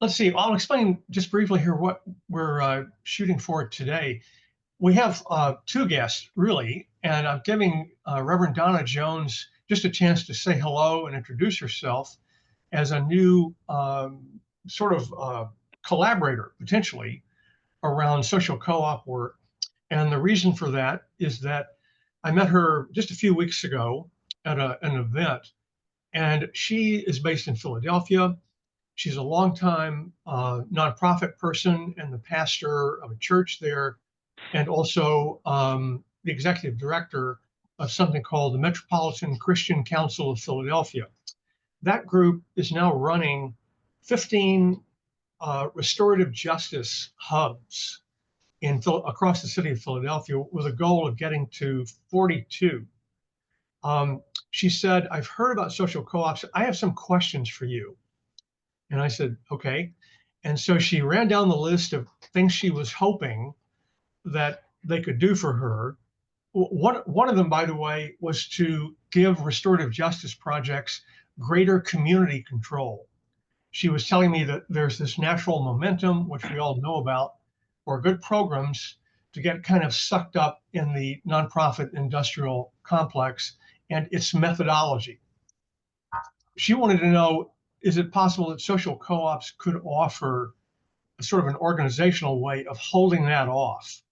let's see. I'll explain just briefly here what we're shooting for today. We have two guests, really, and I'm giving Reverend Donna Jones just a chance to say hello and introduce herself as a new sort of collaborator, potentially, around social co-op work. And the reason for that is that I met her just a few weeks ago at an event, and she is based in Philadelphia. She's a longtime nonprofit person and the pastor of a church there, and also the executive director of something called the Metropolitan Christian Council of Philadelphia. That group is now running 15 restorative justice hubs across the city of Philadelphia with a goal of getting to 42. She said, I've heard about social co-ops. I have some questions for you. And I said, okay. And so she ran down the list of things she was hoping that they could do for her. One of them, by the way, was to give restorative justice projects greater community control. She was telling me that there's this natural momentum, which we all know about, for good programs to get kind of sucked up in the nonprofit industrial complex and its methodology. She wanted to know, is it possible that social co-ops could offer a sort of an organizational way of holding that off,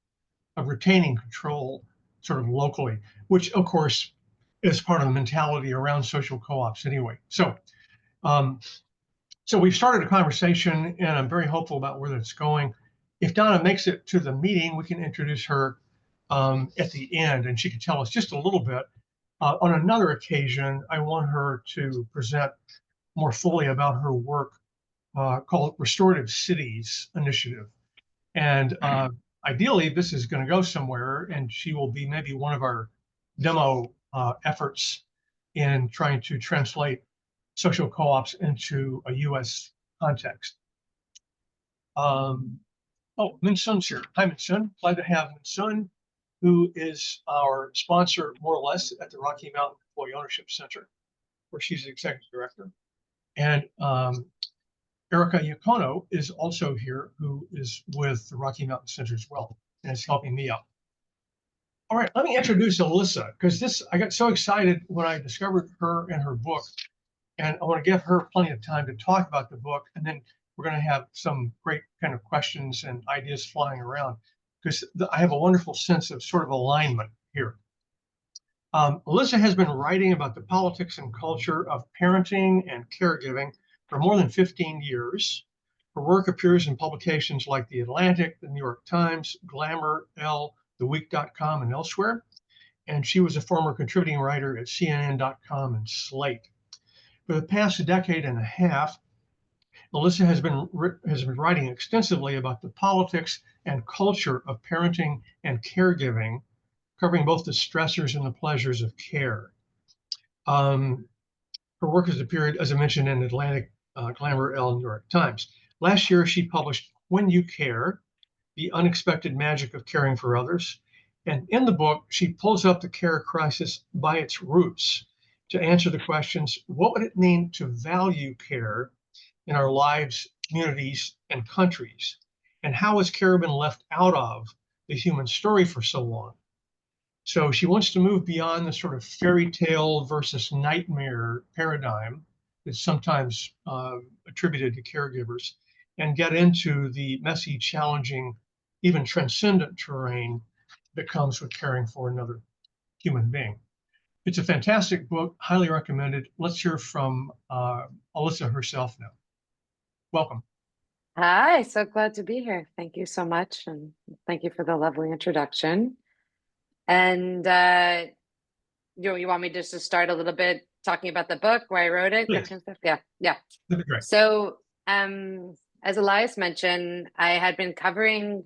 of retaining control sort of locally, which of course is part of the mentality around social co-ops anyway. Um, so we've started a conversation and I'm very hopeful about where that's going. If Donna makes it to the meeting, we can introduce her at the end and she can tell us just a little bit. On another occasion, I want her to present more fully about her work called Restorative Cities Initiative. And ideally, this is going to go somewhere, and she will be maybe one of our demo efforts in trying to translate social co-ops into a U.S. context. Oh, Min Sun's here. Hi, Min Sun. Glad to have Min Sun, who is our sponsor, more or less, at the Rocky Mountain Employee Ownership Center, where she's the executive director. And Erica Yacono is also here, who is with the Rocky Mountain Center as well, and is helping me out. All right, let me introduce Alyssa, because I got so excited when I discovered her and her book, and I want to give her plenty of time to talk about the book, and then we're going to have some great kind of questions and ideas flying around, because I have a wonderful sense of sort of alignment here. Alyssa has been writing about the politics and culture of parenting and caregiving for more than 15 years. Her work appears in publications like The Atlantic, The New York Times, Glamour, Elle, TheWeek.com, and elsewhere. And she was a former contributing writer at CNN.com and Slate. For the past decade and a half, Alyssa has been writing extensively about the politics and culture of parenting and caregiving, covering both the stressors and the pleasures of care. Her work has appeared, as I mentioned, in Atlantic, Glamour, Elle, New York Times. Last year, she published When You Care, The Unexpected Magic of Caring for Others. And in the book, she pulls up the care crisis by its roots to answer the questions, what would it mean to value care in our lives, communities, and countries? And how has care been left out of the human story for so long? So she wants to move beyond the sort of fairy tale versus nightmare paradigm that's sometimes attributed to caregivers and get into the messy, challenging, even transcendent terrain that comes with caring for another human being. It's a fantastic book, highly recommended. Let's hear from Alyssa herself now. Welcome. Hi, so glad to be here. Thank you so much. And thank you for the lovely introduction. And you want me just to start a little bit talking about the book, where I wrote it, that Please. kind of stuff? Yeah, yeah. That'd be great. So as Elias mentioned, I had been covering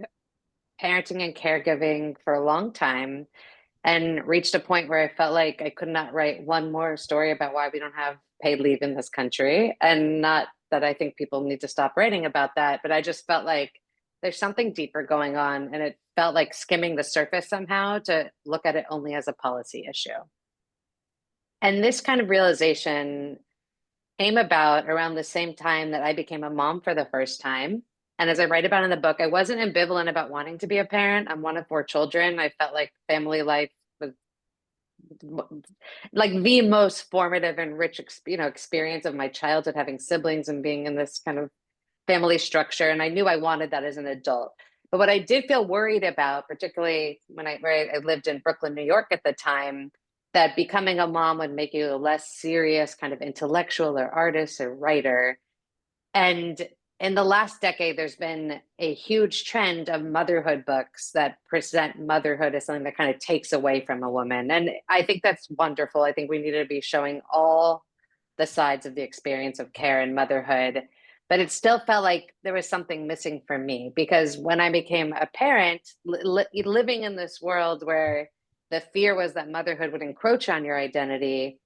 parenting and caregiving for a long time and reached a point where I felt like I could not write one more story about why we don't have paid leave in this country. And not that I think people need to stop writing about that, but I just felt like there's something deeper going on. And it felt like skimming the surface somehow to look at it only as a policy issue. And this kind of realization came about around the same time that I became a mom for the first time. And as I write about in the book, I wasn't ambivalent about wanting to be a parent. I'm one of four children. I felt like family life was like the most formative and rich, experience of my childhood, having siblings and being in this kind of family structure. And I knew I wanted that as an adult. But what I did feel worried about, particularly when I lived in Brooklyn, New York at the time, that becoming a mom would make you a less serious kind of intellectual or artist or writer. And in the last decade, there's been a huge trend of motherhood books that present motherhood as something that kind of takes away from a woman. And I think that's wonderful. I think we need to be showing all the sides of the experience of care and motherhood. But it still felt like there was something missing for me because when I became a parent, living in this world where the fear was that motherhood would encroach on your identity,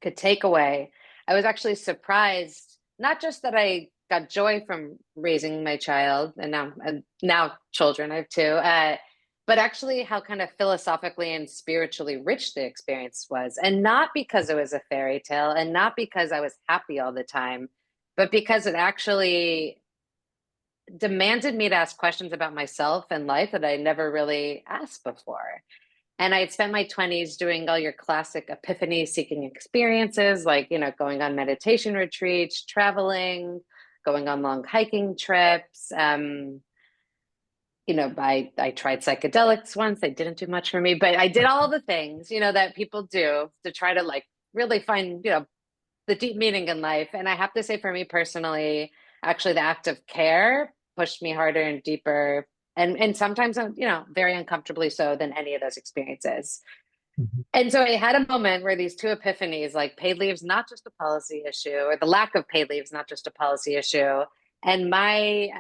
could take away. I was actually surprised, not just that I got joy from raising my child and now children, I have two, but actually how kind of philosophically and spiritually rich the experience was. And not because it was a fairy tale and not because I was happy all the time, but because it actually demanded me to ask questions about myself and life that I never really asked before. And I had spent my 20s doing all your classic epiphany seeking experiences, like, going on meditation retreats, traveling, going on long hiking trips. I tried psychedelics once. They didn't do much for me, but I did all the things, that people do to try to like really find, the deep meaning in life. And I have to say, for me personally, actually, the act of care pushed me harder and deeper, and sometimes, very uncomfortably so than any of those experiences. Mhm. And so I had a moment where these two epiphanies, like paid leave's not just a policy issue, or the lack of paid leave's not just a policy issue, and my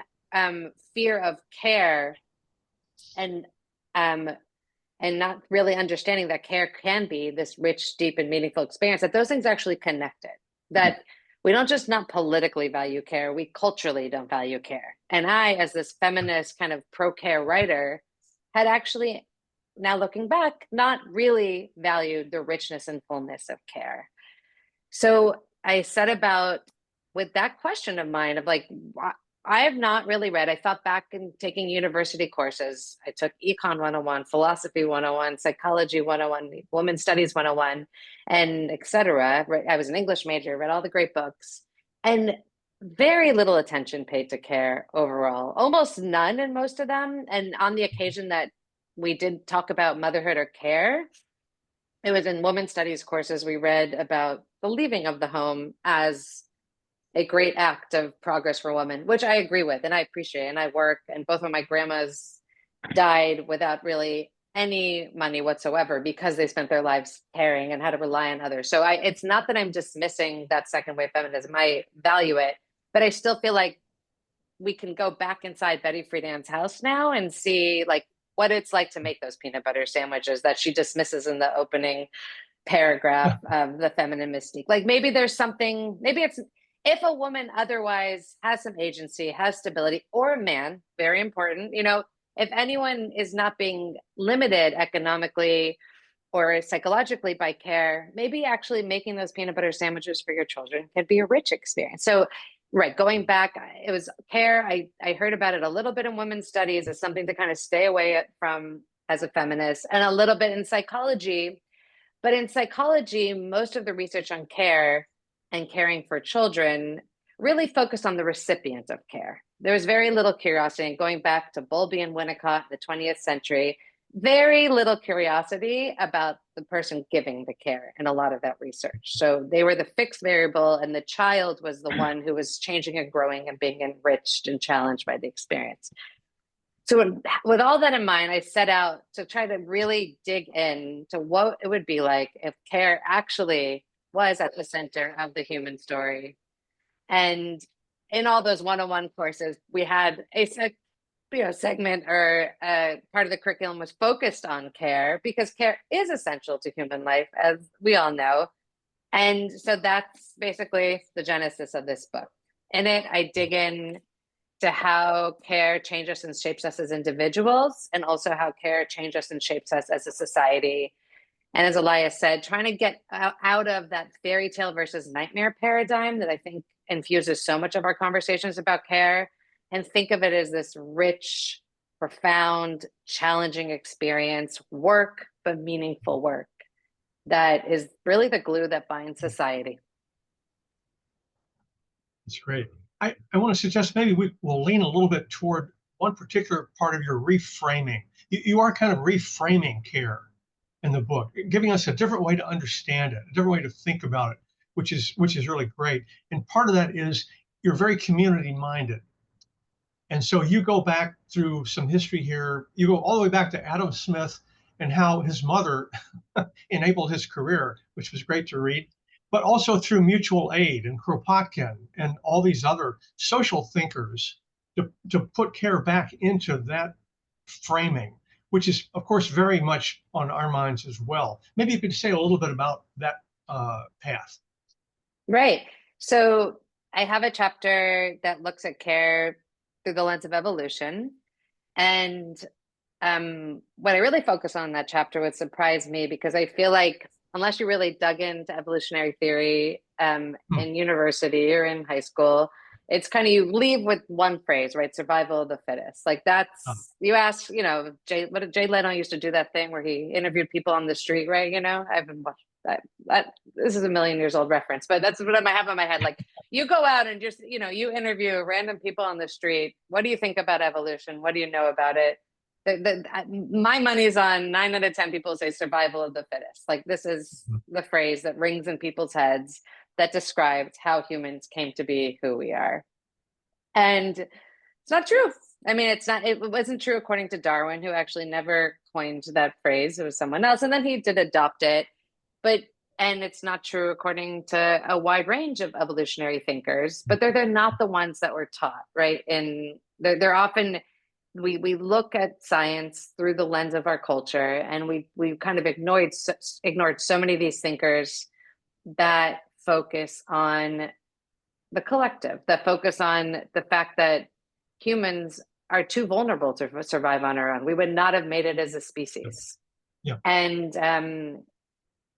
fear of care and um, and not really understanding that care can be this rich, deep, and meaningful experience, that those things actually connected. That we don't just not politically value care, we culturally don't value care. And I, as this feminist kind of pro care writer, had actually, now looking back, not really valued the richness and fullness of care. So I set about with that question of mine of like, I have not really read. I thought back in taking university courses. I took Econ 101, Philosophy 101, Psychology 101, Women's Studies 101, and et cetera. I was an English major, read all the great books, and very little attention paid to care overall, almost none in most of them. And on the occasion that we did talk about motherhood or care, it was in women's studies courses. We read about the leaving of the home as a great act of progress for women, which I agree with and I appreciate. And I work, and both of my grandmas died without really any money whatsoever because they spent their lives caring and had to rely on others. So it's not that I'm dismissing that second wave feminism. I value it, but I still feel like we can go back inside Betty Friedan's house now and see like what it's like to make those peanut butter sandwiches that she dismisses in the opening paragraph of the feminine mystique. Like maybe there's something, maybe it's if a woman otherwise has some agency, has stability, or a man, very important, if anyone is not being limited economically or psychologically by care, maybe actually making those peanut butter sandwiches for your children could be a rich experience. So, right, going back, it was care. I heard about it a little bit in women's studies as something to kind of stay away from as a feminist, and a little bit in psychology. But in psychology, most of the research on care and caring for children really focused on the recipient of care. There was very little curiosity, and going back to Bowlby and Winnicott in the 20th century, very little curiosity about the person giving the care in a lot of that research. So they were the fixed variable, and the child was the one who was changing and growing and being enriched and challenged by the experience. So with all that in mind, I set out to try to really dig in to what it would be like if care actually was at the center of the human story. And in all those one-on-one courses, we had a segment or part of the curriculum was focused on care because care is essential to human life, as we all know. And so that's basically the genesis of this book. In it, I dig in to how care changes and shapes us as individuals, and also how care changes and shapes us as a society. And as Elias said, trying to get out of that fairy tale versus nightmare paradigm that I think infuses so much of our conversations about care, and think of it as this rich, profound, challenging experience, work, but meaningful work that is really the glue that binds society. That's great. I want to suggest maybe we will lean a little bit toward one particular part of your reframing. You are kind of reframing care in the book, giving us a different way to understand it, a different way to think about it, which is really great. And part of that is you're very community minded. And so you go back through some history here. You go all the way back to Adam Smith and how his mother enabled his career, which was great to read, but also through mutual aid and Kropotkin and all these other social thinkers to put care back into that framing, which is, of course, very much on our minds as well. Maybe you could say a little bit about that path. Right. So I have a chapter that looks at care through the lens of evolution. And what I really focus on in that chapter would surprise me, because I feel like unless you really dug into evolutionary theory in university or in high school, it's kind of, you leave with one phrase, right? Survival of the fittest. Like that's, you ask, what did Jay Leno used to do that thing where he interviewed people on the street, right? I haven't watched that. This is a million years old reference, but that's what I have in my head. Like you go out and just, you interview random people on the street. What do you think about evolution? What do you know about it? My money's on 9 out of 10 people say survival of the fittest. Like this is the phrase that rings in people's heads that describes how humans came to be who we are. And it's not true. I mean, it wasn't true according to Darwin, who actually never coined that phrase. It was someone else. And then he did adopt it. And it's not true according to a wide range of evolutionary thinkers, but they're not the ones that were taught, right? And they're often, we look at science through the lens of our culture, and we kind of ignored so many of these thinkers that focus on the collective, that focus on the fact that humans are too vulnerable to survive on our own. We would not have made it as a species. Yeah. And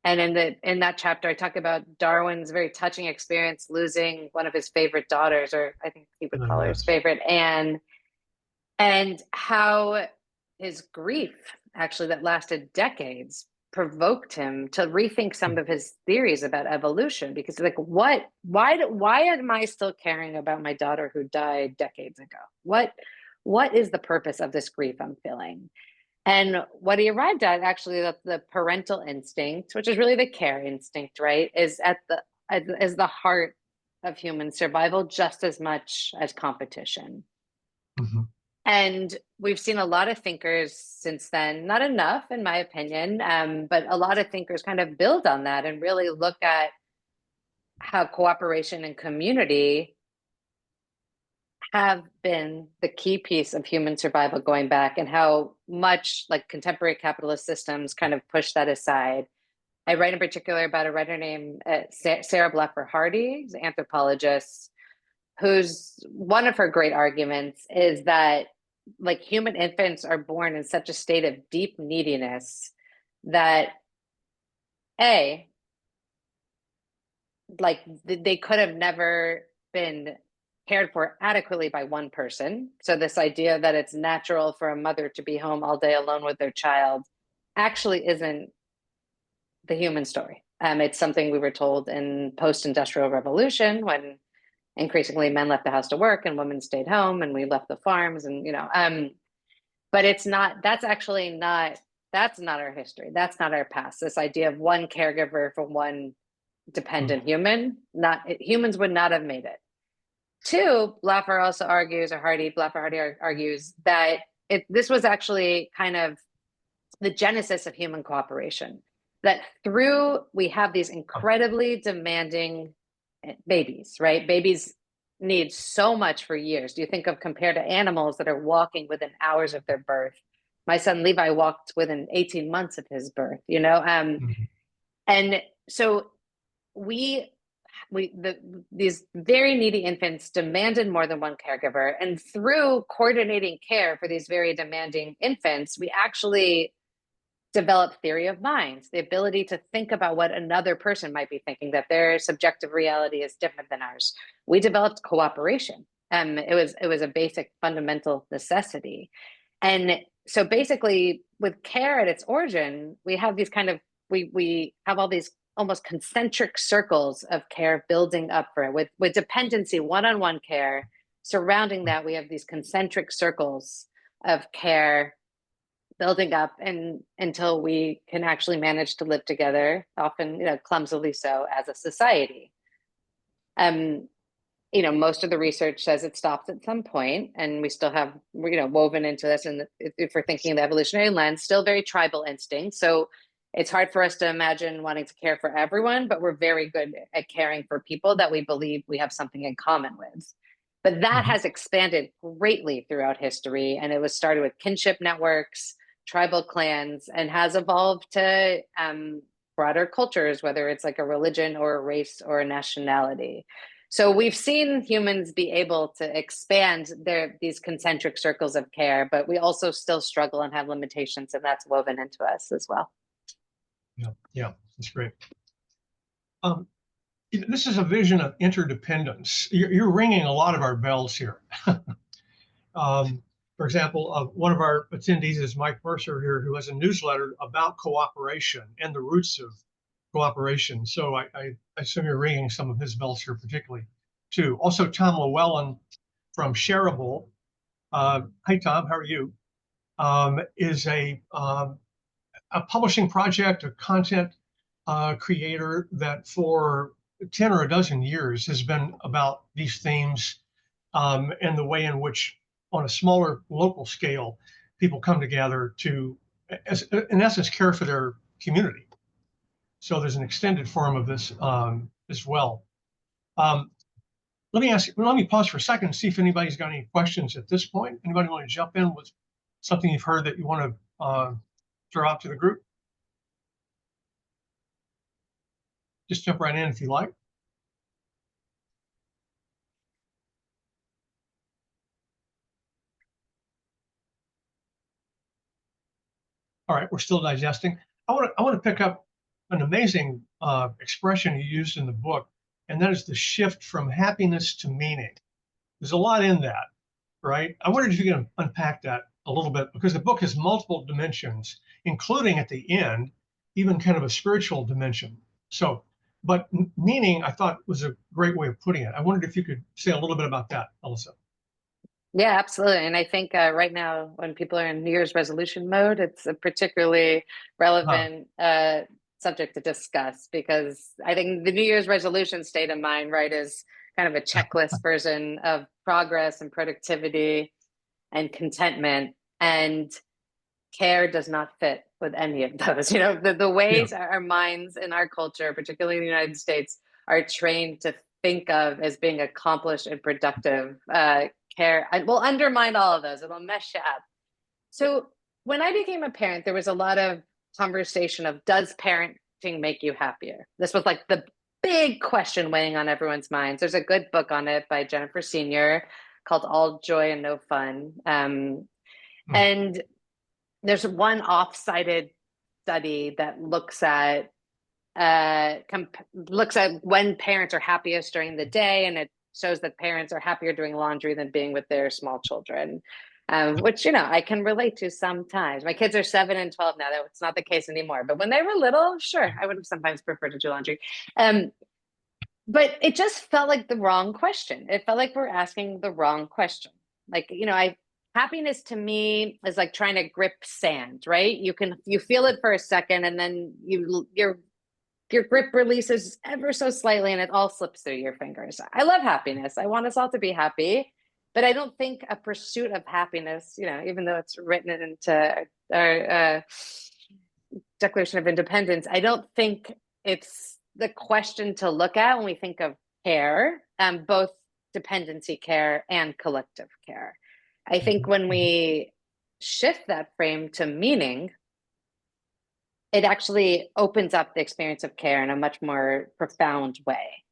in that chapter, I talk about Darwin's very touching experience losing one of his favorite daughters, or I think he would call her his favorite, Anne, and how his grief, actually, that lasted decades, provoked him to rethink some of his theories about evolution. Because like, why am I still caring about my daughter who died decades ago? What is the purpose of this grief I'm feeling? And what he arrived at, actually, the parental instinct, which is really the care instinct, right, is the heart of human survival just as much as competition. Mm-hmm. And we've seen a lot of thinkers since then, not enough, in my opinion, but a lot of thinkers kind of build on that and really look at how cooperation and community have been the key piece of human survival going back, and how much like contemporary capitalist systems kind of push that aside. I write in particular about a writer named Sarah Blaffer Hardy, an anthropologist, who's one of her great arguments is that like human infants are born in such a state of deep neediness that they could have never been cared for adequately by one person. So this idea that it's natural for a mother to be home all day alone with their child actually isn't the human story. It's something we were told in post-industrial revolution, when increasingly men left the house to work and women stayed home and we left the farms, and but that's not our history. That's not our past. This idea of one caregiver for one dependent human, humans would not have made it. Two, Blaffer also argues, or Blaffer Hardy argues that this was actually kind of the genesis of human cooperation. That we have these incredibly demanding babies, right? Babies need so much for years. Do you think of compared to animals that are walking within hours of their birth? My son Levi walked within 18 months of his birth, and so these very needy infants demanded more than one caregiver, and through coordinating care for these very demanding infants, we actually developed theory of minds, the ability to think about what another person might be thinking, that their subjective reality is different than ours. We developed cooperation. It was a basic fundamental necessity. And so basically with care at its origin, we have these kind of, we have all these almost concentric circles of care building up for it with dependency, one-on-one care. Surrounding that, we have these concentric circles of care building up and until we can actually manage to live together, often, clumsily so, as a society. Most of the research says it stops at some point, and we still have, woven into this, and if we're thinking the evolutionary lens, still very tribal instinct. So it's hard for us to imagine wanting to care for everyone, but we're very good at caring for people that we believe we have something in common with. But that has expanded greatly throughout history, and it was started with kinship networks, tribal clans, and has evolved to broader cultures, whether it's like a religion or a race or a nationality. So we've seen humans be able to expand these concentric circles of care, but we also still struggle and have limitations, and that's woven into us as well. Yeah, that's great. This is a vision of interdependence. You're ringing a lot of our bells here. For example, one of our attendees is Mike Mercer here, who has a newsletter about cooperation and the roots of cooperation. So I assume you're ringing some of his bells here particularly, too. Also, Tom Llewellyn from Shareable. Hi, Tom. How are you? Is a publishing project, a content creator that for 10 or a dozen years has been about these themes and the way in which, on a smaller local scale, people come together to, in essence, care for their community. So there's an extended form of this as well. Let me pause for a second and see if anybody's got any questions at this point. Anybody want to jump in with something you've heard that you want to throw out to the group? Just jump right in if you like. All right, we're still digesting. I want to pick up an amazing expression you used in the book, and that is the shift from happiness to meaning. There's a lot in that, right? I wondered if you could unpack that a little bit, because the book has multiple dimensions, including at the end, even kind of a spiritual dimension. So, but meaning, I thought, was a great way of putting it. I wondered if you could say a little bit about that, Alyssa. Yeah, absolutely. And I think right now, when people are in New Year's resolution mode, it's a particularly relevant subject to discuss, because I think the New Year's resolution state of mind, right, is kind of a checklist version of progress and productivity and contentment. And care does not fit with any of those. The ways our minds in our culture, particularly in the United States, are trained to think of as being accomplished and productive, care will undermine all of those. It'll mess you up. So when I became a parent, there was a lot of conversation of, does parenting make you happier? This was like the big question weighing on everyone's minds. There's a good book on it by Jennifer Senior called All Joy and No Fun. And there's one off-cited study that looks at when parents are happiest during the day, and it shows that parents are happier doing laundry than being with their small children, which I can relate to sometimes. My kids are 7 and 12 now. That's not the case anymore, but when they were little, sure, I would have sometimes preferred to do laundry. But it just felt like the wrong question. It felt like we're asking the wrong question. Like, happiness to me is like trying to grip sand, right? You feel it for a second, and then your grip releases ever so slightly, and it all slips through your fingers. I love happiness. I want us all to be happy, but I don't think a pursuit of happiness, even though it's written into our Declaration of Independence, I don't think it's the question to look at when we think of care, both dependency care and collective care. I think when we shift that frame to meaning, it actually opens up the experience of care in a much more profound way.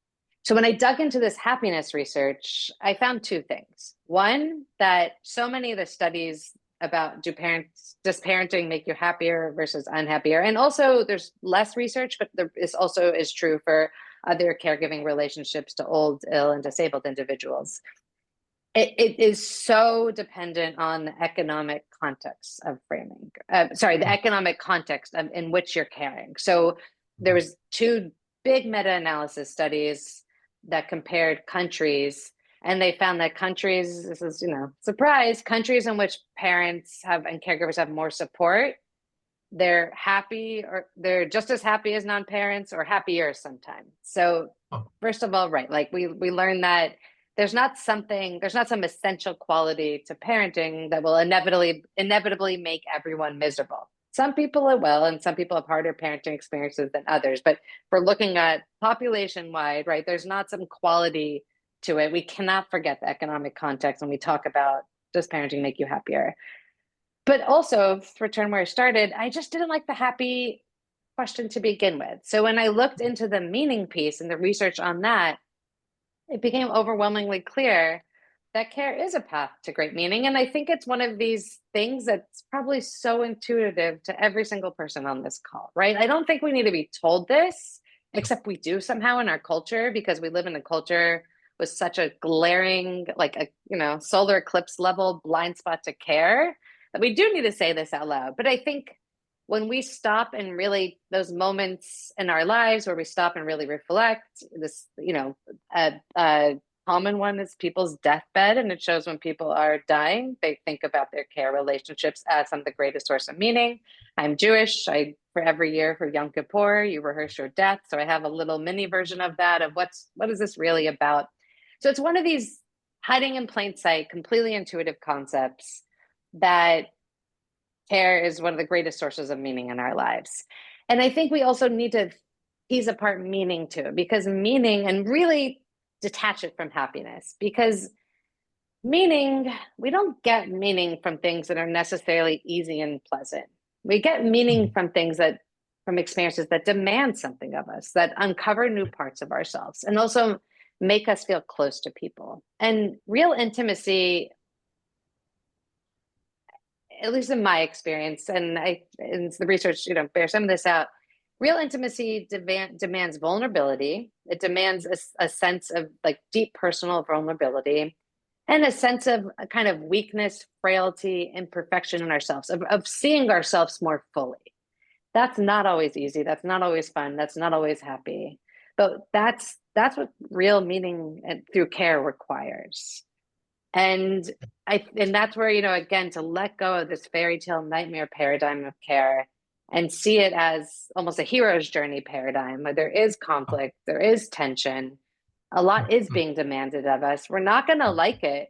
So when I dug into this happiness research, I found two things. One, that so many of the studies about does parenting make you happier versus unhappier? And also there's less research, but this also is true for other caregiving relationships to old, ill, and disabled individuals. It is so dependent on the economic context of framing. The economic context in which you're caring. So there was two big meta-analysis studies that compared countries, and they found that countries, this is, surprise, countries in which parents have and caregivers have more support, they're happy, or they're just as happy as non-parents, or happier sometimes. So first of all, right, like we learned that there's not some essential quality to parenting that will inevitably make everyone miserable. Some people it will, and some people have harder parenting experiences than others. But if we're looking at population wide, right, there's not some quality to it. We cannot forget the economic context when we talk about, does parenting make you happier? But also, to return where I started, I just didn't like the happy question to begin with. So when I looked into the meaning piece and the research on that, it became overwhelmingly clear that care is a path to great meaning. And I think it's one of these things that's probably so intuitive to every single person on this call, right? I don't think we need to be told this, except we do somehow in our culture, because we live in a culture with such a glaring, like solar eclipse level blind spot to care, that we do need to say this out loud. But I think when we stop and really, those moments in our lives where we stop and really reflect, this, a common one is people's deathbed. And it shows when people are dying, they think about their care relationships as some of the greatest source of meaning. I'm Jewish. For every year for Yom Kippur, you rehearse your death. So I have a little mini version of that, of what is this really about? So it's one of these hiding in plain sight, completely intuitive concepts that care is one of the greatest sources of meaning in our lives. And I think we also need to tease apart meaning too, because meaning, and really detach it from happiness, because meaning, we don't get meaning from things that are necessarily easy and pleasant. We get meaning from from experiences that demand something of us, that uncover new parts of ourselves, and also make us feel close to people. And real intimacy, at least in my experience, and the research, bears some of this out, real intimacy demands vulnerability. It demands a sense of like deep personal vulnerability, and a sense of a kind of weakness, frailty, imperfection in ourselves, of seeing ourselves more fully. That's not always easy. That's not always fun. That's not always happy. But that's what real meaning through care requires. And that's where, again, to let go of this fairy tale nightmare paradigm of care and see it as almost a hero's journey paradigm, where there is conflict, there is tension, a lot is being demanded of us. We're not going to like it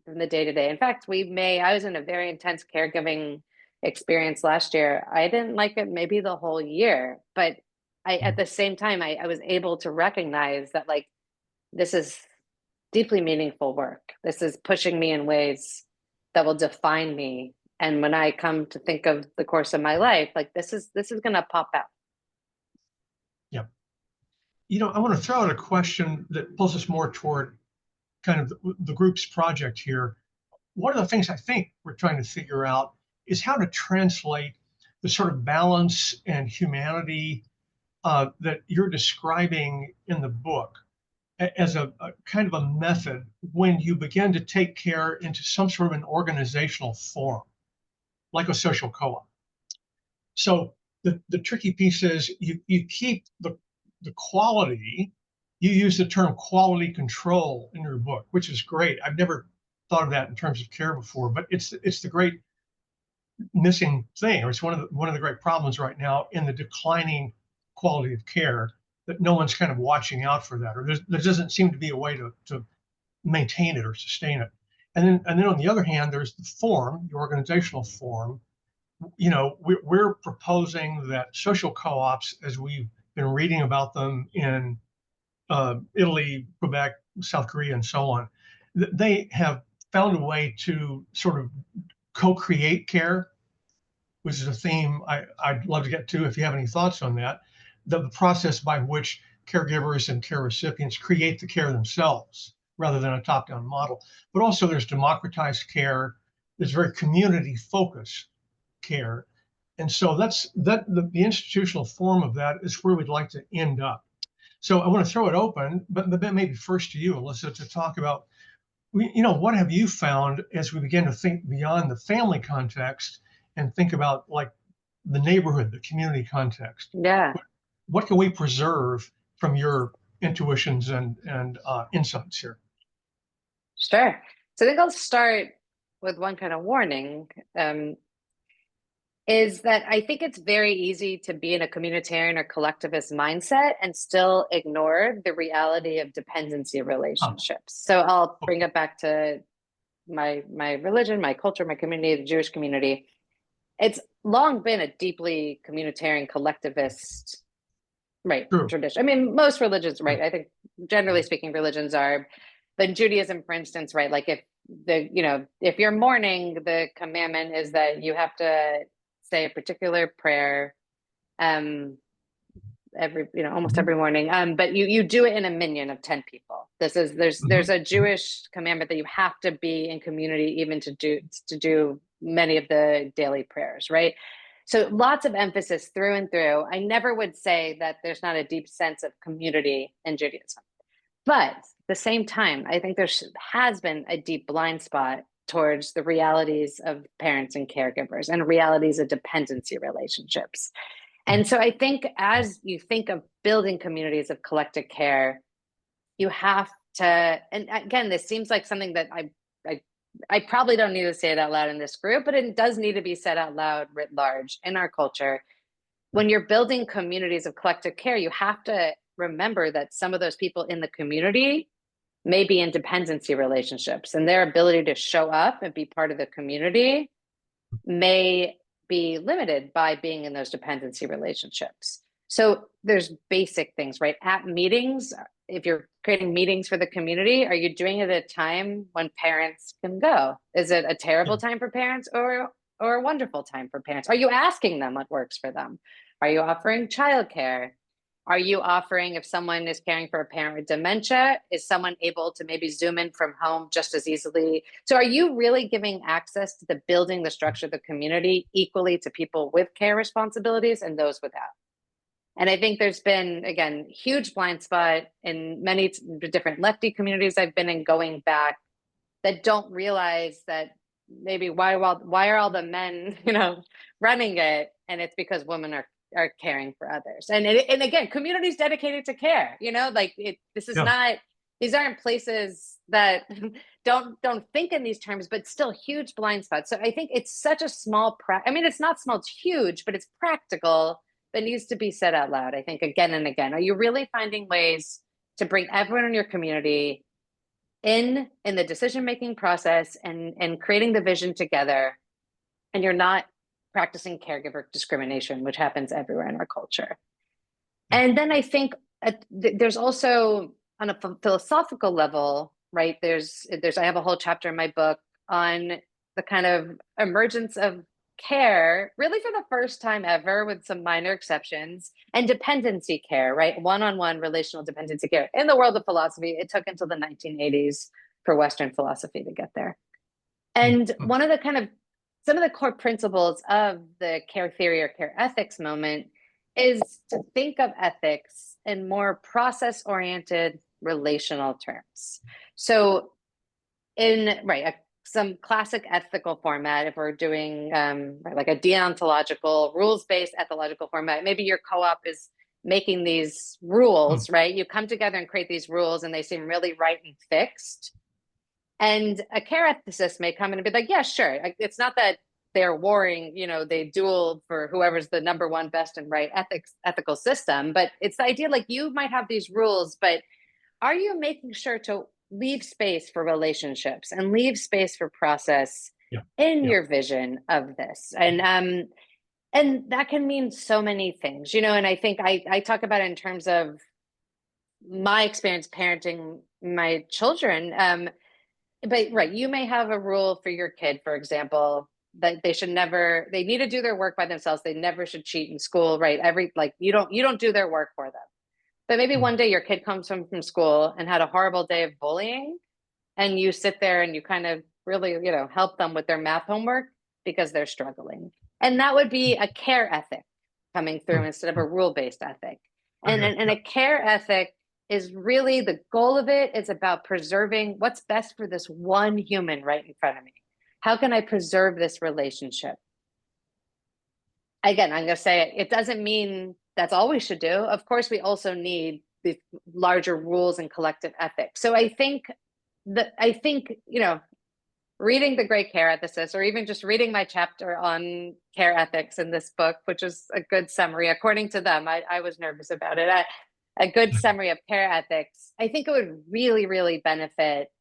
in the day to day. In fact, I was in a very intense caregiving experience last year. I didn't like it maybe the whole year, but at the same time, I was able to recognize that, like, this is deeply meaningful work. This is pushing me in ways that will define me. And when I come to think of the course of my life, like, this is going to pop out. Yeah. I want to throw out a question that pulls us more toward kind of the group's project here. One of the things I think we're trying to figure out is how to translate the sort of balance and humanity that you're describing in the book as a kind of a method when you begin to take care into some sort of an organizational form, like a social co-op. So the tricky piece is you keep the quality. You use the term quality control in your book, which is great. I've never thought of that in terms of care before, but it's the great missing thing, or it's one of the great problems right now in the declining quality of care, that no one's kind of watching out for that, or there doesn't seem to be a way to maintain it or sustain it. And then on the other hand, there's the form, the organizational form. We're proposing that social co-ops, as we've been reading about them in Italy, Quebec, South Korea, and so on, they have found a way to sort of co-create care, which is a theme I'd love to get to if you have any thoughts on that. The process by which caregivers and care recipients create the care themselves rather than a top-down model. But also there's democratized care, It's very community focused care. And so the institutional form of that is where we'd like to end up. So I want to throw it open, but then maybe first to you, Alyssa, to talk about, what have you found as we begin to think beyond the family context and think about like the neighborhood, the community context? Yeah, What can we preserve from your intuitions and insights here? sure. So I think I'll start with one kind of warning. Is that I think it's very easy to be in a communitarian or collectivist mindset and still ignore the reality of dependency Oh, relationships. So I'll okay, bring it back to my religion, my culture, my community, the Jewish community. It's long been a deeply communitarian collectivist, right, true. tradition. I mean, most religions, Right. right? I think generally speaking, religions are, but in Judaism, for instance, right, like if you're mourning, the commandment is that you have to say a particular prayer um almost Mhm. every morning, but you do it in a minyan of 10 people. There's Mhm. a Mhm. Jewish commandment that you have to be in community even to do many of the daily prayers, right? So lots of emphasis through and through. I never would say that there's not a deep sense of community in Judaism, but at the same time, I think has been a deep blind spot towards the realities of parents and caregivers and realities of dependency relationships. And so I think as you think of building communities of collective care, you have to, and again, this seems like something that I, I probably don't need to say it out loud in this group, but it does need to be said out loud writ large in our culture. When you're building communities of collective care, you have to remember that some of those people in the community may be in dependency relationships, and their ability to show up and be part of the community may be limited by being in those dependency relationships. So there's basic things, right? At meetings, if you're creating meetings for the community, are you doing it at a time when parents can go? Is it a Yeah. terrible time for parents or a wonderful time for parents? Are you asking them what works for them? Are you offering childcare? Are you offering, if someone is caring for a parent with dementia, is someone able to maybe Zoom in from home just as easily? So are you really giving access to the building, the structure of the community equally to people with care responsibilities and those without? And I think there's been, again, huge blind spot in many different lefty communities I've been in going back that don't realize that maybe why are all the men running it, and it's because women are caring for others, and again, communities dedicated to care, like this is Yeah. not, these aren't places that don't think in these terms, but still huge blind spots. So I think it's such a I mean, it's not small, it's huge, but it's practical, that needs to be said out loud, I think, again and again. Are you really finding ways to bring everyone in your community in the decision making process and creating the vision together, and you're not practicing caregiver discrimination, which happens everywhere in our culture? Yeah. And then I think there's also, on a philosophical level, right, there's I have a whole chapter in my book on the kind of emergence of care, really for the first time ever, with some minor exceptions, and dependency care, right? One-on-one relational dependency care. In the world of philosophy, it took until the 1980s for Western philosophy to get there. And Mhm. one of the kind of some of the core principles of the care theory or care ethics moment is to think of ethics in more process oriented relational terms. So in some classic ethical format, if we're doing like a deontological rules based ethological format, maybe your co-op is making these Mhm. rules, right? You come together and create these rules and they seem really right and fixed, and a care ethicist may come in and be like, yeah, sure. It's not that they're warring, they duel for whoever's the number one best and right ethical system, but it's the idea, like, you might have these rules, but are you making sure to leave space for relationships and leave space for process Yeah. in Yeah. your vision of this? And that can mean so many things, and I think I talk about it in terms of my experience parenting my children. But right, you may have a rule for your kid, for example, that they need to do their work by themselves. They never should cheat in school, right? You don't do their work for them. But maybe Mhm. one day your kid comes home from school and had a horrible day of bullying, and you sit there and you kind of really, help them with their math homework because they're struggling. And that would be a care ethic coming through instead of a rule-based ethic. Very And, good. and, and a care ethic is really the goal of it is about preserving what's best for this one human right in front of me. How can I preserve this relationship? Again, I'm going to say it doesn't mean that's all we should do. Of course, we also need the larger rules and collective ethics. So I think reading The Great Care Ethicist, or even just reading my chapter on care ethics in this book, which is a good summary, according to them, I was nervous about it. A good summary of care ethics, I think it would really, really benefit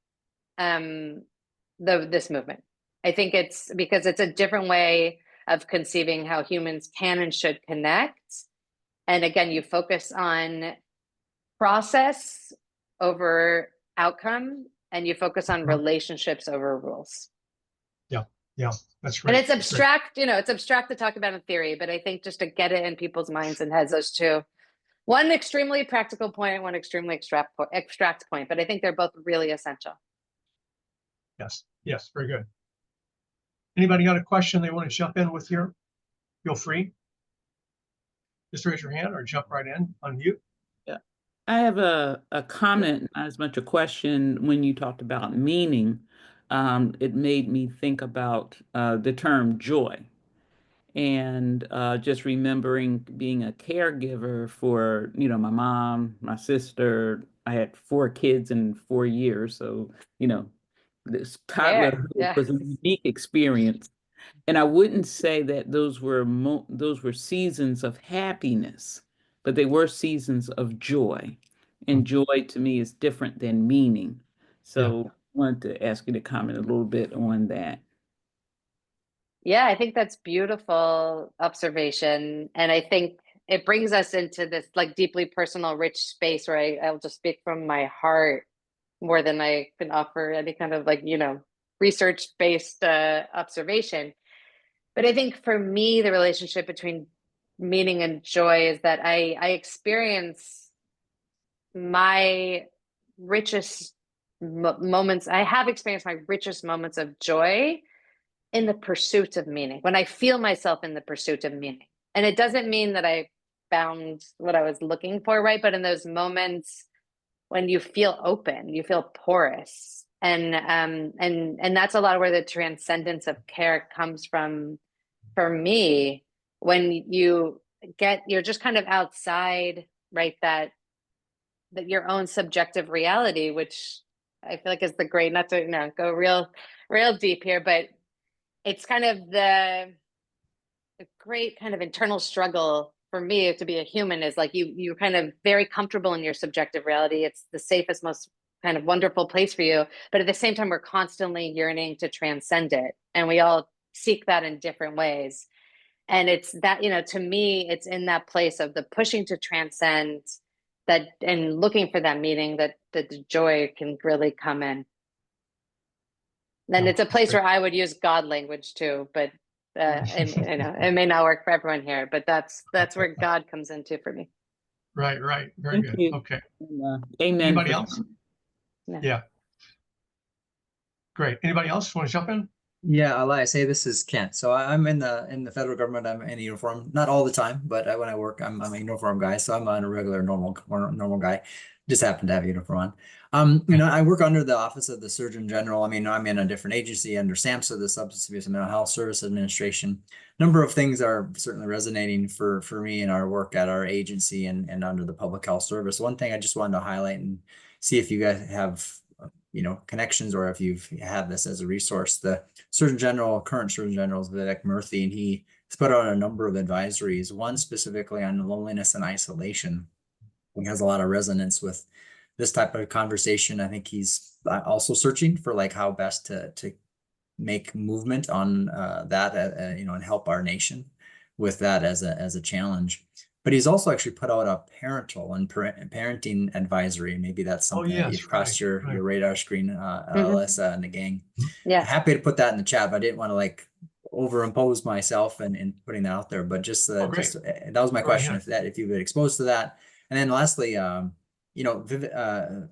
this movement. I think it's because it's a different way of conceiving how humans can and should connect. And again, you focus on process over outcome, and you focus on relationships over rules. Yeah, yeah, that's And great. it's abstract, it's abstract to talk about in theory, but I think just to get it in people's minds and heads, those two. One extremely practical point, one extremely extract point, but I think they're both really essential. Yes, yes, very good. Anybody got a question they want to jump in with here? Feel free. Just raise your hand or jump right in, unmute. Yeah. I have a comment, not as much a question. When you talked about meaning, it made me think about the term joy. And just remembering being a caregiver for, my mom, my sister. I had 4 kids in 4 years. So, this toddlerhood Yeah. was a unique experience. And I wouldn't say that those were seasons of happiness, but they were seasons of joy. And joy to me is different than meaning. So I wanted to ask you to comment a little bit on that. Yeah, I think that's beautiful observation. And I think it brings us into this like deeply personal, rich space where I'll just speak from my heart more than I can offer any kind of research-based observation. But I think for me, the relationship between meaning and joy is that I experience my richest moments. I have experienced my richest moments of joy in the pursuit of meaning, when I feel myself in the pursuit of meaning. And it doesn't mean that I found what I was looking for, right? But in those moments when you feel open, you feel porous. And that's a lot of where the transcendence of care comes from for me, when you're just kind of outside, right? That your own subjective reality, which I feel like is the great, not to go real deep here, but it's kind of the great kind of internal struggle for me to be a human is like you're kind of very comfortable in your subjective reality. It's the safest, most kind of wonderful place for you. But at the same time, we're constantly yearning to transcend it. And we all seek that in different ways. And it's that, to me, it's in that place of the pushing to transcend that and looking for that meaning that the joy can really come in. And it's a place where I would use God language too, but it may not work for everyone here, but that's where God comes into for me. Right. Very good. You. Okay. Amen. Anybody else? Yeah. Yeah. Great. Anybody else want to jump in? Yeah, Elias, hey, this is Kent. So I'm in the federal government. I'm in a uniform, not all the time, but when I work, I'm a uniform guy. So I'm a regular normal guy. Just happen to have a uniform on. I work under the Office of the Surgeon General. I mean, I'm in a different agency under SAMHSA, the Substance Abuse and Mental Health Service Administration. Number of things are certainly resonating for me in our work at our agency and under the Public Health Service. One thing I just wanted to highlight and see if you guys have connections or if you've had this as a resource. The current Surgeon General is Vivek Murthy, and he has put out a number of advisories, one specifically on loneliness and isolation. He has a lot of resonance with this type of conversation. I think he's also searching for like how best to make movement on that, and help our nation with that as a challenge. But he's also actually put out a parental and parenting advisory. Maybe that's something that you've crossed your radar screen, Alyssa and the gang. Yeah. Happy to put that in the chat, but I didn't want to overimpose myself and putting that out there. But that was my question, if you've been exposed to that. And then lastly, Dr.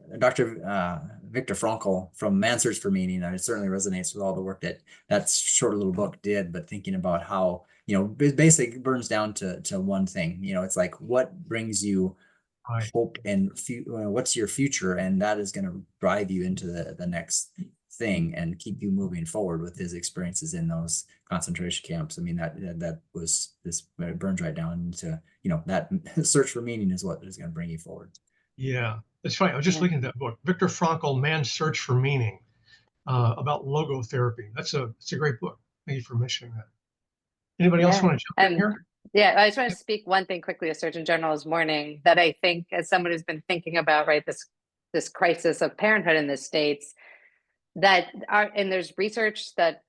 Viktor Frankl from Man's Search for Meaning, it certainly resonates with all the work that short little book did, but thinking about how, it basically burns down to one thing. It's like, what brings you Right. hope and what's your future, and that is going to drive you into the next thing and keep you moving forward. With his experiences in those concentration camps, I mean, that was this, it burns right down into, that search for meaning is what is going to bring you forward. Yeah, it's funny. I was just looking at that book, Viktor Frankl, Man's Search for Meaning, about logotherapy. It's a great book. Thank you for mentioning that. Anybody else want to jump in here? Yeah, I just want to speak one thing quickly to Surgeon General this morning that I think, as someone who's been thinking about, right, this crisis of parenthood in the States, and there's research that,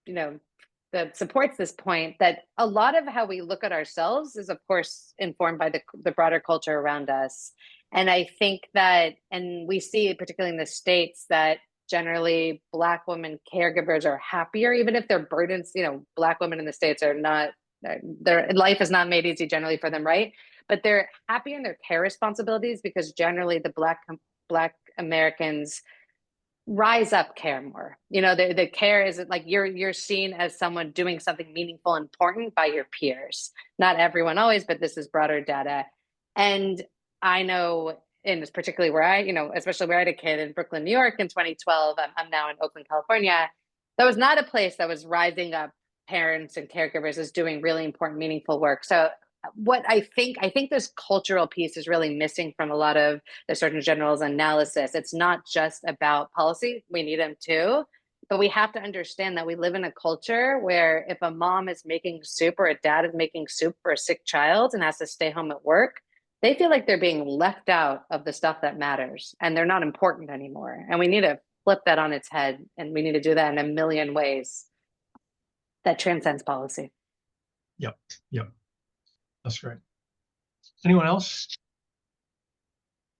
that supports this point, that a lot of how we look at ourselves is, of course, informed by the broader culture around us. And I think that, and we see, particularly in the States, that generally Black women caregivers are happier, even if their burdens, Black women in the States are not, their life is not made easy generally for them, right? But they're happier in their care responsibilities because generally the Black Americans rise up care more. The care isn't like you're seen as someone doing something meaningful and important by your peers. Not everyone always, but this is broader data. And I know, and it's particularly where especially where I had a kid in Brooklyn, New York in 2012, I'm now in Oakland, California. That was not a place that was rising up parents and caregivers as doing really important, meaningful work. So what I think this cultural piece is really missing from a lot of the Surgeon General's analysis. It's not just about policy. We need them too, but we have to understand that we live in a culture where if a mom is making soup or a dad is making soup for a sick child and has to stay home at work, they feel like they're being left out of the stuff that matters and they're not important anymore. And we need to flip that on its head, and we need to do that in a million ways that transcends policy. Yep. That's great. Anyone else?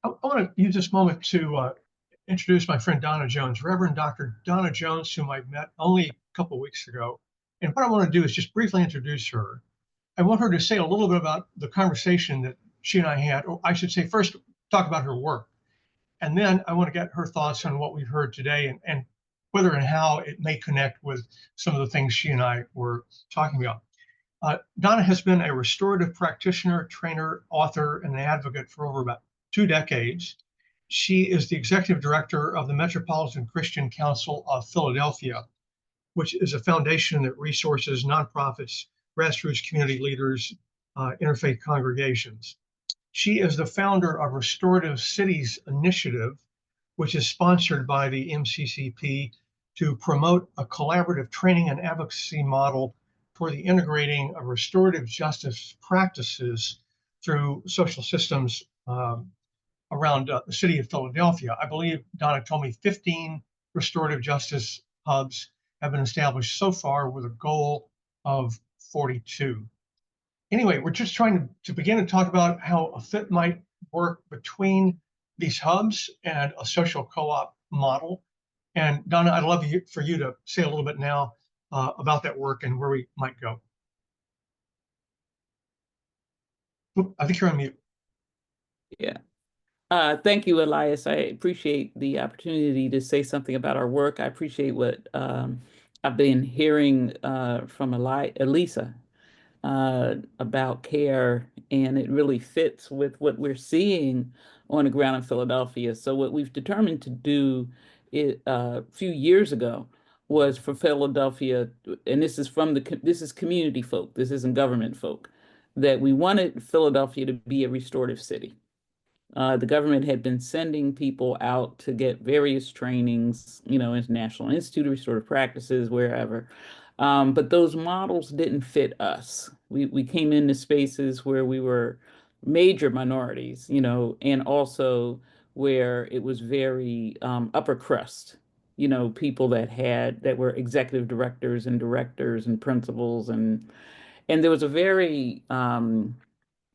I want to use this moment to introduce my friend Donna Jones, Reverend Dr. Donna Jones, whom I met only a couple of weeks ago. And what I want to do is just briefly introduce her. I want her to say a little bit about the conversation that she and I had, or I should say, first talk about her work. And then I want to get her thoughts on what we've heard today and whether and how it may connect with some of the things she and I were talking about. Donna has been a restorative practitioner, trainer, author, and an advocate for over about 2 decades. She is the executive director of the Metropolitan Christian Council of Philadelphia, which is a foundation that resources nonprofits, grassroots community leaders, interfaith congregations. She is the founder of Restorative Cities Initiative, which is sponsored by the MCCP to promote a collaborative training and advocacy model for the integrating of restorative justice practices through social systems around the city of Philadelphia. I believe Donna told me 15 restorative justice hubs have been established so far with a goal of 42. Anyway, we're just trying to begin to talk about how a fit might work between these hubs and a social co-op model. And Donna, I'd love for you to say a little bit now about that work and where we might go. I think you're on mute. Yeah. Thank you, Elias. I appreciate the opportunity to say something about our work. I appreciate what I've been hearing from Elisa about care, and it really fits with what we're seeing on the ground in Philadelphia. So what we've determined to do a few years ago was for Philadelphia, and this is community folk, this isn't government folk, that we wanted Philadelphia to be a restorative city. The government had been sending people out to get various trainings, International Institute of Restorative Practices, wherever. But those models didn't fit us. We came into spaces where we were major minorities, and also where it was very upper crust, people that were executive directors and principals, and there was a very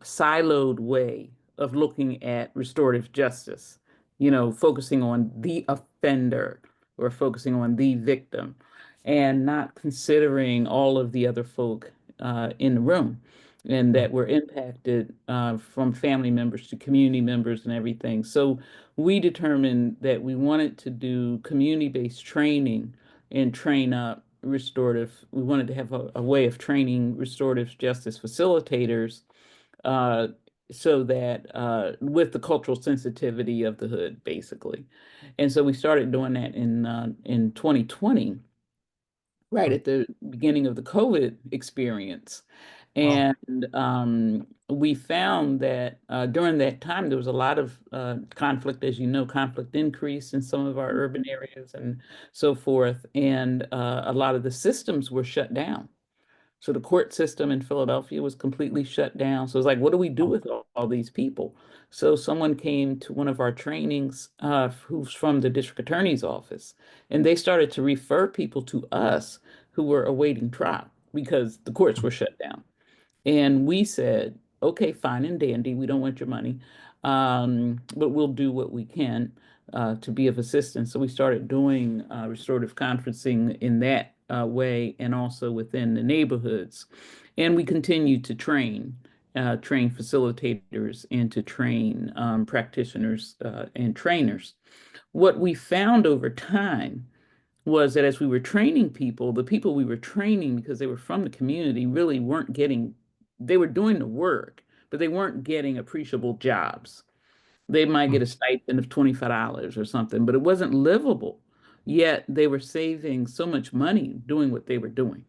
siloed way of looking at restorative justice, focusing on the offender or focusing on the victim and not considering all of the other folk in the room. and that were impacted from family members to community members and everything. So we determined that we wanted to do community-based training and train up we wanted to have a way of training restorative justice facilitators uh, so that with the cultural sensitivity of the hood, basically. And so we started doing that in 2020, right at the beginning of the COVID experience. Wow. And we found that during that time, there was a lot of conflict, as you know, conflict increased in some of our urban areas and so forth. And a lot of the systems were shut down. So the court system in Philadelphia was completely shut down. So it's like, what do we do with all these people? So someone came to one of our trainings who's from the district attorney's office, and they started to refer people to us who were awaiting trial because the courts were shut down. And we said, okay, fine and dandy, we don't want your money, but we'll do what we can to be of assistance. So we started doing restorative conferencing in that way and also within the neighborhoods. And we continue to train facilitators and to train practitioners and trainers. What we found over time was that as we were training people, the people we were training, because they were from the community, really weren't getting, they were doing the work, but they weren't getting appreciable jobs. They might get a stipend of $25 or something, but it wasn't livable. Yet they were saving so much money doing what they were doing.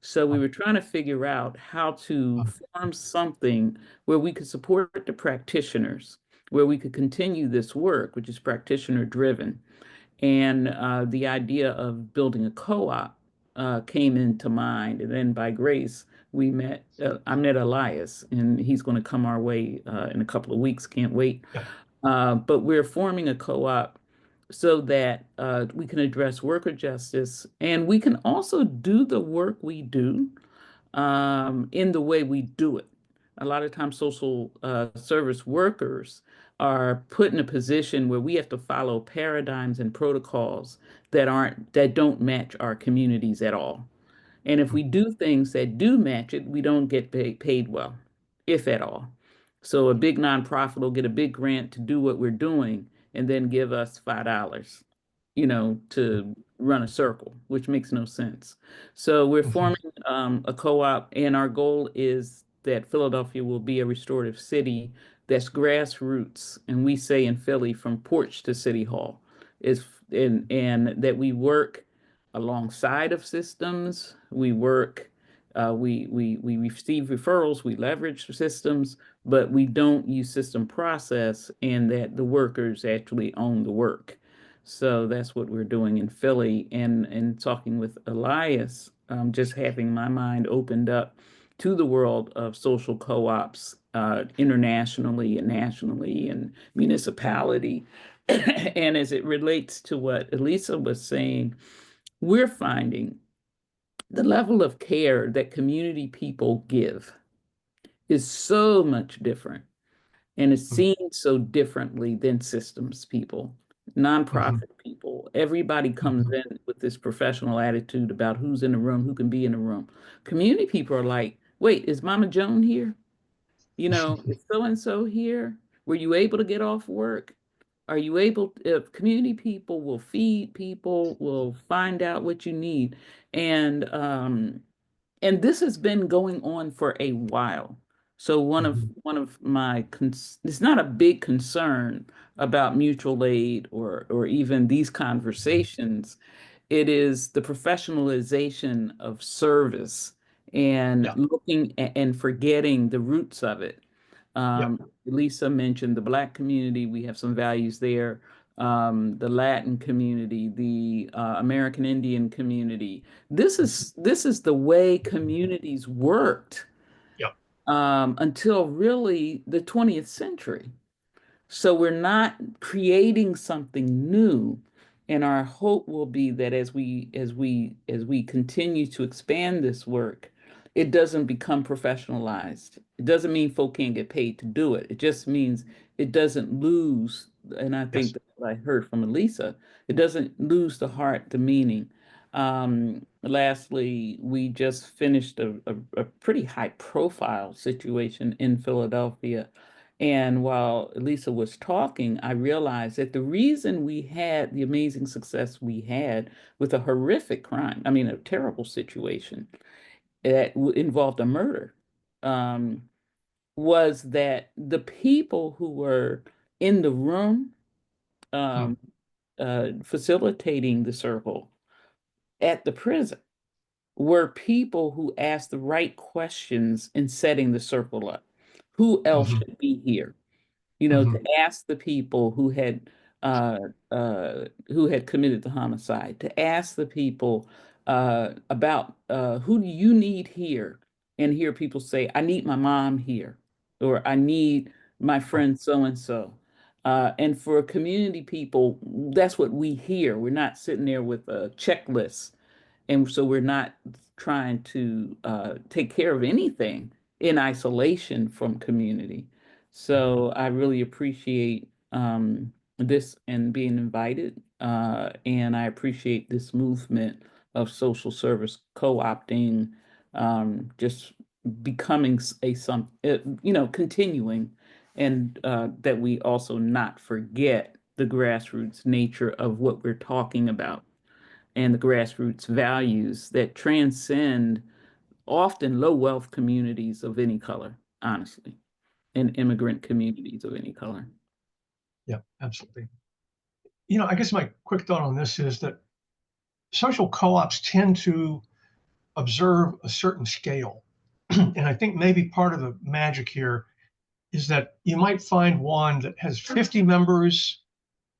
So we were trying to figure out how to form something where we could support the practitioners, where we could continue this work, which is practitioner driven. And the idea of building a co-op came into mind. And then by grace, I met Elias, and he's going to come our way in a couple of weeks. Can't wait. Yeah. But we're forming a co-op so that we can address worker justice, and we can also do the work we do in the way we do it. A lot of times, social service workers are put in a position where we have to follow paradigms and protocols that don't match our communities at all. And if we do things that do match it, we don't get paid well, if at all. So a big nonprofit will get a big grant to do what we're doing and then give us $5, to run a circle, which makes no sense. So we're forming a co-op, and our goal is that Philadelphia will be a restorative city that's grassroots, and we say in Philly, from porch to city hall, is and that we work alongside of systems. We work, we receive referrals, we leverage systems, but we don't use system process, and that the workers actually own the work. So that's what we're doing in Philly, and talking with Elias, just having my mind opened up to the world of social co-ops internationally and nationally and municipality. And as it relates to what Elisa was saying, we're finding the level of care that community people give is so much different, and it's seen so differently than systems people, nonprofit people. Everybody comes in with this professional attitude about who's in the room, who can be in the room. Community people are like, wait, is Mama Joan here? Is so and so here? Were you able to get off work? Are you able, if community people will feed people, will find out what you need. And this has been going on for a while. So one of my it's not a big concern about mutual aid or even these conversations. It is the professionalization of service and Yeah. looking and forgetting the roots of it. Yeah. Lisa mentioned the Black community. We have some values there. The Latin community, the American Indian community. This is the way communities worked Yeah. until really the 20th century. So we're not creating something new. And our hope will be that as we continue to expand this work, it doesn't become professionalized. It doesn't mean folk can't get paid to do it. It just means it doesn't lose, and I think Yes. that's what I heard from Elisa, it doesn't lose the heart, the meaning. Lastly, we just finished a pretty high profile situation in Philadelphia. And while Lisa was talking, I realized that the reason we had the amazing success we had with a horrific crime, I mean, a terrible situation that involved a murder, um, was that the people who were in the room Hmm. um, facilitating the circle at the prison were people who asked the right questions in setting the circle up. Who else Hmm. should be here? You know, Hmm. to ask the people uh, who had committed the homicide, to ask the people about who do you need here, and hear people say, "I need my mom here," or "I need my friend so and so." And for community people, that's what we hear. We're not sitting there with a checklist, and so we're not trying to take care of anything in isolation from community. So I really appreciate this and being invited. And I appreciate this movement of social service co-opting, just becoming continuing, and that we also not forget the grassroots nature of what we're talking about and the grassroots values that transcend often low wealth communities of any color, honestly, and immigrant communities of any color. Yeah, absolutely. I guess my quick thought on this is that social co-ops tend to observe a certain scale. And I think maybe part of the magic here is that you might find one that has 50 members,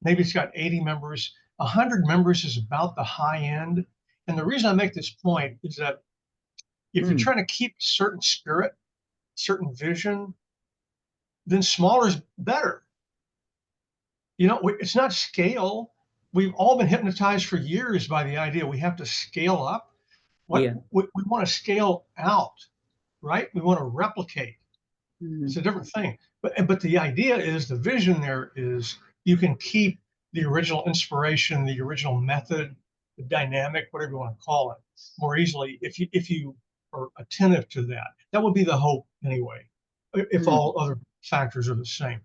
maybe it's got 80 members. 100 members is about the high end. And the reason I make this point is that if you're Mm, trying to keep a certain spirit, certain vision, then smaller is better. It's not scale. We've all been hypnotized for years by the idea we have to scale up. What yeah. we want to scale out, right? We want to replicate. It's Mhm. a different thing. But the idea is the vision there is you can keep the original inspiration, the original method, the dynamic, whatever you want to call it, more easily if you are attentive to that. That would be the hope anyway, if Mm, all other factors are the same.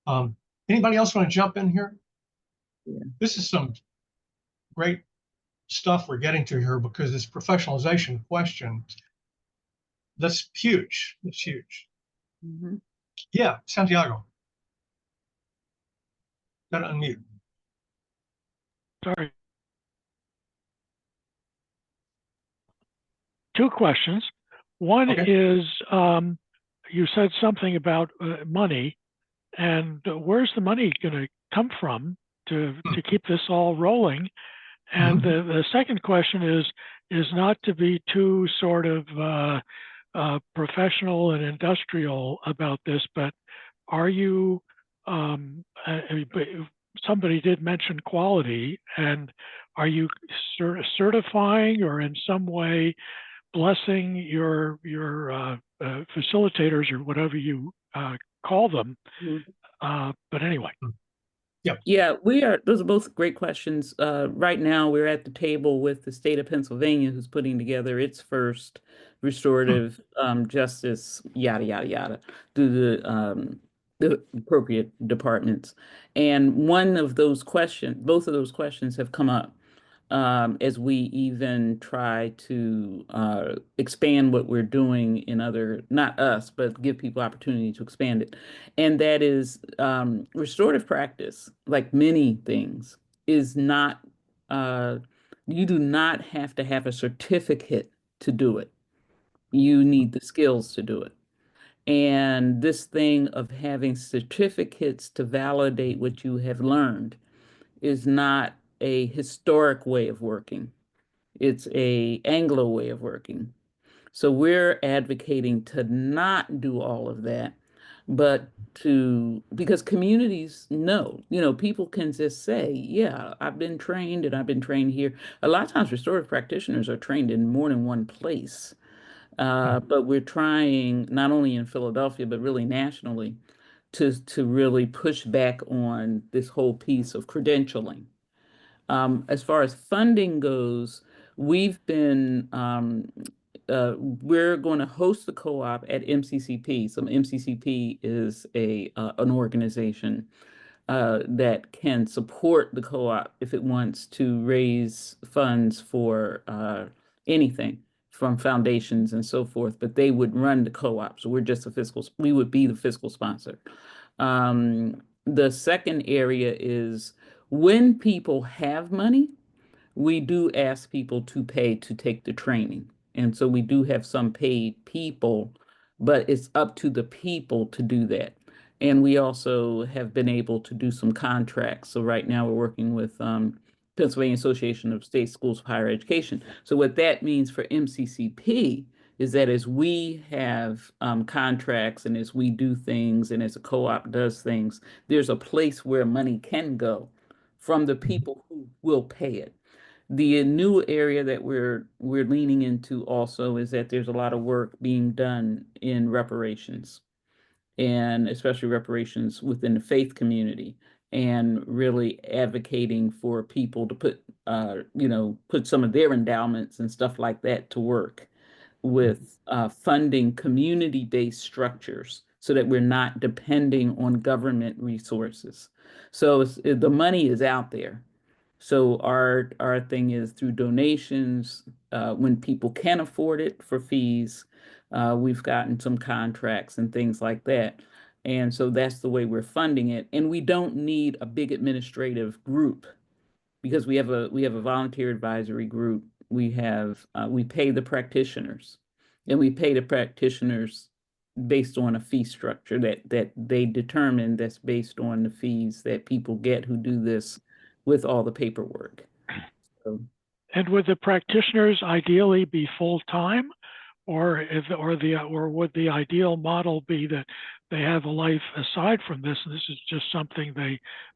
Um, Anybody else want to jump in here? yeah. This is some great stuff we're getting to here because this professionalization question, that's huge. It's huge. Mhm. Yeah, Santiago, got to unmute. Sorry. Two questions. One Okay. is you said something about money, and where's the money going to come from to keep this all rolling? And Mm-hmm. the second question is not to be too sort of professional and industrial about this, but are you somebody did mention quality, and are you certifying or in some way blessing your facilitators or whatever you call them? Mhm. But anyway. Yep. Yeah, we are. Those are both great questions. Right now, we're at the table with the state of Pennsylvania, who's putting together its first Hmm. restorative justice, yada yada yada, through the appropriate departments. And one of those questions, both of those questions, have come up as we even try to expand what we're doing in other, not us, but give people opportunity to expand it. And that is restorative practice, like many things, is not, you do not have to have a certificate to do it. You need the skills to do it. And this thing of having certificates to validate what you have learned is not a historic way of working. It's a Anglo way of working. So we're advocating to not do all of that, but because communities know, people can just say, yeah, I've been trained and I've been trained here. A lot of times restorative practitioners are trained in more than one place. But we're trying not only in Philadelphia, but really nationally to really push back on this whole piece of credentialing. As far as funding goes, we've been we're going to host the co-op at MCCP. So MCCP is a an organization that can support the co-op if it wants to raise funds for anything from foundations and so forth, but they would run the co-op. So we're just we would be the fiscal sponsor. The second area is when people have money, we do ask people to pay to take the training. And so we do have some paid people, but it's up to the people to do that. And we also have been able to do some contracts. So right now we're working with Pennsylvania Association of State Schools of Higher Education. So what that means for MCCP is that as we have contracts and as we do things and as a co-op does things, there's a place where money can go from the people who will pay it. The new area that we're leaning into also is that there's a lot of work being done in reparations, and especially reparations within the faith community, and really advocating for people to put put some of their endowments and stuff like that to work with funding community-based structures so that we're not depending on government resources. So the money is out there. So our thing is through donations, when people can afford it for fees, we've gotten some contracts and things like that. And so that's the way we're funding it. And we don't need a big administrative group because we have a volunteer advisory group. We pay the practitioners, and we pay the practitioners based on a fee structure that they determine, that's based on the fees that people get who do this with all the paperwork. So, And would the practitioners ideally be full-time, or would the ideal model be that they have a life aside from this, and this is just something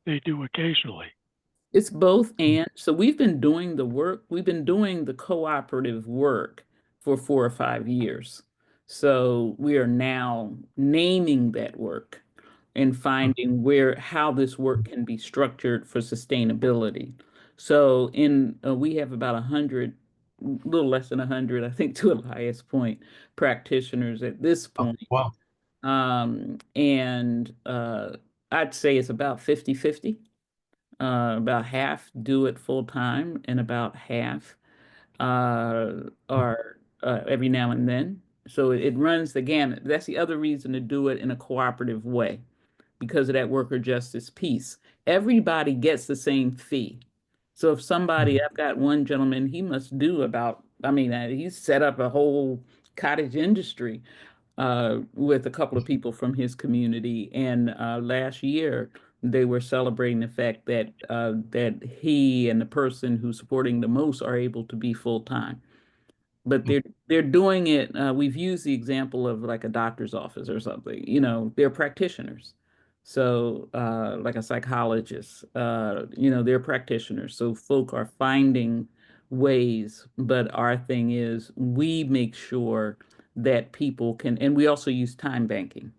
they do occasionally? it's both and. So we've been doing the work, we've been doing the cooperative work for 4 or 5 years. So we are now naming that work and finding how this work can be structured for sustainability. So we have about 100, a little less than 100, I think, to the highest point, practitioners at this Oh, point. wow. And I'd say it's about 50-50. About half do it full time, and about half are every now and then. So it runs the gamut. That's the other reason to do it in a cooperative way, because of that worker justice piece. Everybody gets the same fee. So if I've got one gentleman, he must do about, I mean, he's set up a whole cottage industry with a couple of people from his community. And last year, they were celebrating the fact that he and the person who's supporting the most are able to be full time. But they're doing it. We've used the example of like a doctor's office or something. They're practitioners. So like a psychologist, they're practitioners. So folk are finding ways, but our thing is we make sure that people can, and we also use time banking.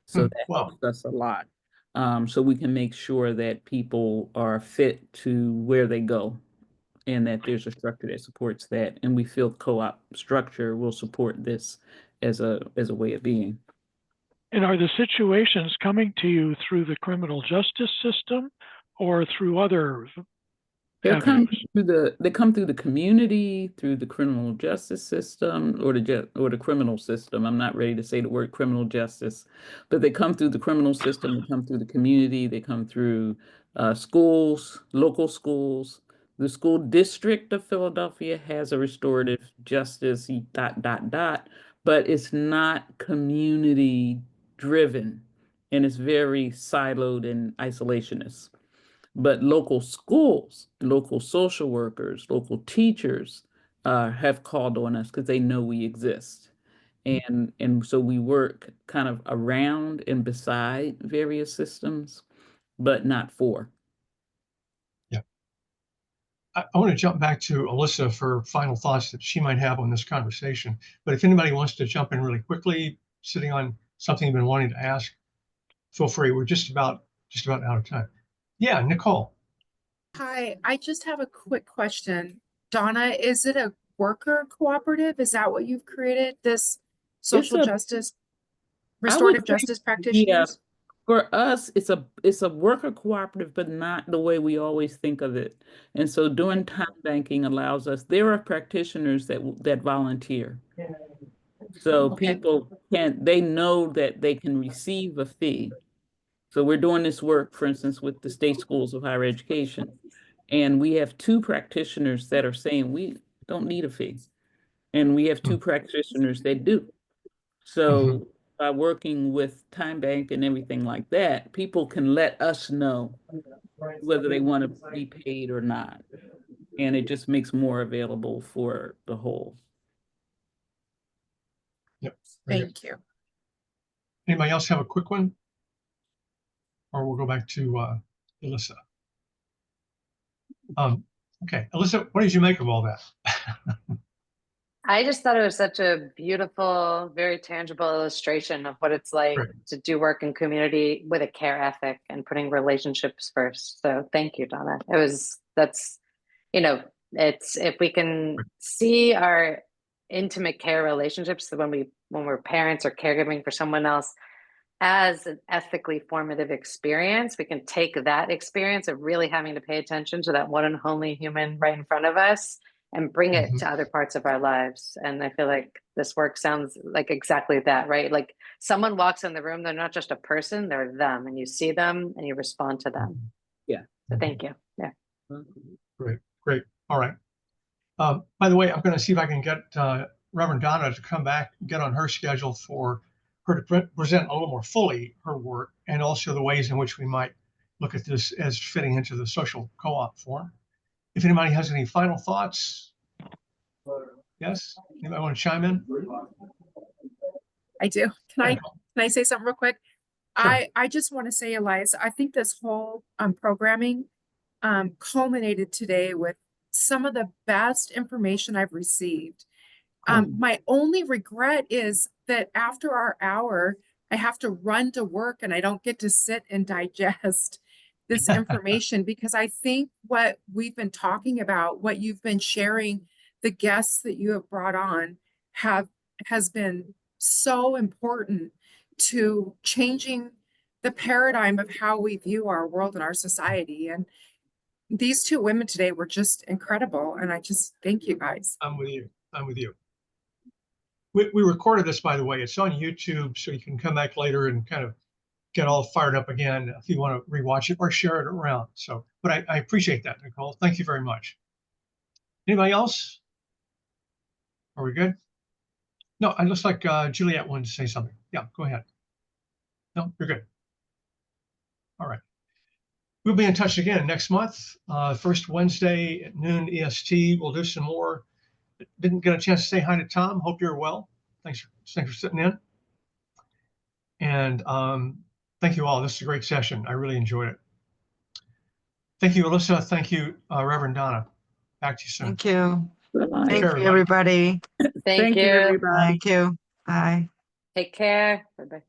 So that Wow. helps us a lot. So we can make sure that people are fit to where they go and that there's a structure that supports that. And we feel co-op structure will support this as a way of being. And are the situations coming to you through the criminal justice system or through other They come avenues? they come through the community, through the criminal justice system, or the criminal system. I'm not ready to say the word criminal justice, but they come through the criminal system. They come through the community. They come through schools, local schools. The school district of Philadelphia has a restorative justice dot dot dot, but it's not community driven, and it's very siloed and isolationist. But local schools, local social workers, local teachers have called on us because they know we exist. And so we work kind of around and beside various systems, but not for. Yeah. I want to jump back to Alyssa for final thoughts that she might have on this conversation. But if anybody wants to jump in really quickly, sitting on something you've been wanting to ask, feel free. We're just about out of time. Yeah, Nicole. Hi, I just have a quick question. Donna, is it a worker cooperative? Is that what you've created? This social a- justice, I would restorative say, justice yeah, practitioners? for us, it's a worker cooperative, but not the way we always think of it. And so doing time banking allows us, there are practitioners that volunteer. So Okay. people they know that they can receive a fee. So we're doing this work, for instance, with the state schools of higher education. And we have 2 practitioners that are saying we don't need a fee. And we have 2 practitioners that do. So by working with Time Bank and everything like that, people can let us know whether they want to be paid or not. And it just makes more available for the whole. Yep. Very good. Thank you. Anybody else have a quick one? Or we'll go back to Alyssa. Okay, Alyssa, what did you make of all that? I just thought it was such a beautiful, very tangible illustration of what it's like Right. to do work in community with a care ethic and putting relationships first. So thank you, Donna. That's, it's if we can see our intimate care relationships when we're parents or caregiving for someone else as an ethically formative experience, we can take that experience of really having to pay attention to that one and only human right in front of us and bring it to other parts of our lives. And I feel like this work sounds like exactly that, right? Like someone walks in the room, they're not just a person, they're them, and you see them and you respond to them. Yeah. So thank you. Yeah. Great. All right. By the way, I'm going to see if I can get Reverend Donna to come back, get on her schedule for her to present a little more fully her work and also the ways in which we might look at this as fitting into the social co-op form. If anybody has any final thoughts, yes, anybody want to chime in? I do. Can I say something real quick? Sure. I just want to say, Eliza, I think this whole programming culminated today with some of the best information I've received. My only regret is that after our hour, I have to run to work and I don't get to sit and digest this information because I think what we've been talking about, what you've been sharing, the guests that you have brought on has been so important to changing the paradigm of how we view our world and our society. And these 2 women today were just incredible. And I just thank you guys. I'm with you. We recorded this, by the way. It's on YouTube, so you can come back later and kind of get all fired up again if you want to rewatch it or share it around. So, but I appreciate that, Nicole. Thank you very much. Anybody else? Are we good? No, it looks like Juliet wanted to say something. Yeah, go ahead. No, you're good. All right. We'll be in touch again next month, first Wednesday at noon EST. We'll do some more. Didn't get a chance to say hi to Tom. Hope you're well. Thanks for sitting in. And thank you all. This is a great session. I really enjoyed it. Thank you, Alyssa. Thank you, Reverend Donna. Back to you soon. Thank you. Bye-bye. Thank care, you, everybody. Thank you. everybody. Thank you. Bye. Take care. Bye-bye.